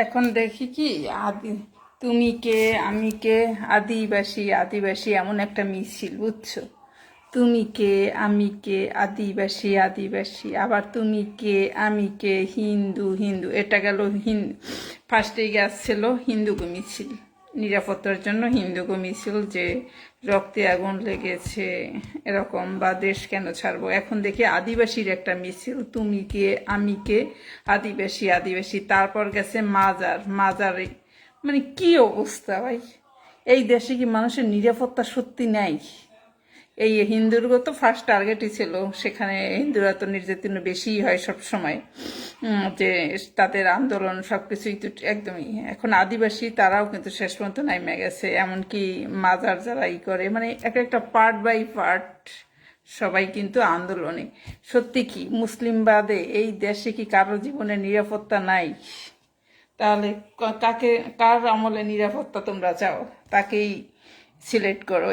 এখন দেখি কি আদি তুমি কে আমি কে আদিবাসী আদিবাসী এমন একটা মিছিল, বুঝছো? তুমি কে আমি কে আদিবাসী আদিবাসী, আবার তুমি কে আমি কে হিন্দু হিন্দু, এটা গেল ফার্স্টেই ছিল হিন্দুকে মিছিল, নিরাপত্তার জন্য হিন্দুকে মিছিল, যে রক্তে আগুন লেগেছে এরকম, বা দেশ কেন ছাড়বো। এখন দেখি আদিবাসীর একটা মিছিল, তুমি কে আমি কে আদিবাসী আদিবাসী, তারপর গেছে মাজার মাজারে। মানে কি অবস্থা ভাই, এই দেশে কি মানুষের নিরাপত্তা সত্যি নাই? এই হিন্দুরও তো ফার্স্ট টার্গেটই ছিল, সেখানে হিন্দুরা তো নির্যাতন বেশিই হয় সব সময়, যে তাদের আন্দোলন সব কিছুই তো একদমই। এখন আদিবাসী তারাও কিন্তু শেষ পর্যন্ত নাইমে গেছে, এমনকি মাজার যারা করে, মানে একটা পার্ট বাই পার্ট সবাই কিন্তু আন্দোলনে। সত্যি কি মুসলিম বাদে এই দেশে কি কারো জীবনে নিরাপত্তা নাই? তাহলে কার আমলে নিরাপত্তা তোমরা চাও, তাকেই সিলেক্ট করো।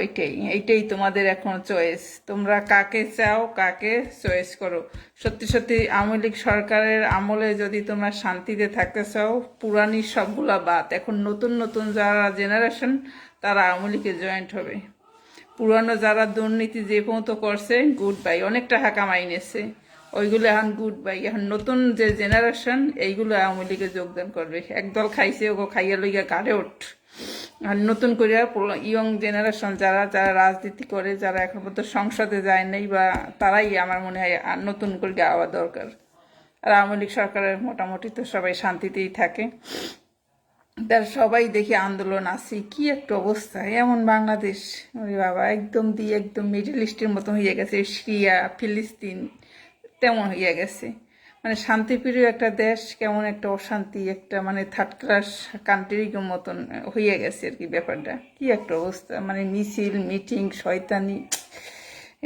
এইটাই তোমাদের এখন চয়েস, তোমরা কাকে চাও কাকে চয়েস করো। সত্যি সত্যি আওয়ামী লীগ সরকারের আমলে যদি তোমরা শান্তিতে থাকতে চাও, পুরানি সবগুলা বাদ, এখন নতুন নতুন যারা জেনারেশন তারা আওয়ামী লীগে জয়েন্ট হবে। পুরানো যারা দুর্নীতি যে পর্যন্ত করছে গুড বাই, অনেক টাকা কামাই নিয়েছে, ওইগুলো এখন গুড বাই। এখন নতুন যে জেনারেশন এইগুলো আওয়ামী লীগে যোগদান করবে। একদল খাইছে ওগো খাইয়া লইয়া গাড়ে ওঠ, আর নতুন করে ইয়ং জেনারেশন যারা যারা রাজনীতি করে, যারা এখন পর্যন্ত সংসদে যায় নাই, বা তারাই আমার মনে হয় নতুন করে গাওয়া দরকার। আর আওয়ামী লীগ সরকারের মোটামুটি তো সবাই শান্তিতেই থাকে, তার সবাই দেখি আন্দোলন আছে। কি একটা অবস্থা, এমন বাংলাদেশ ওরে বাবা, একদম মিডল ইস্টের মতো হয়ে গেছে, সিরিয়া ফিলিস্তিন তেমন হয়ে গেছে। মানে শান্তিপ্রিয় একটা দেশ কেমন একটা অশান্তি, একটা মানে থার্ড ক্লাস কান্ট্রির মতন হয়ে গেছে আর কি ব্যাপারটা। কি একটা অবস্থা, মানে মিছিল মিটিং শয়তানি,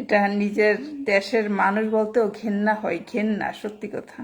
এটা নিজের দেশের মানুষ বলতেও ঘেন্না হয়, ঘেন্না সত্যি কথা।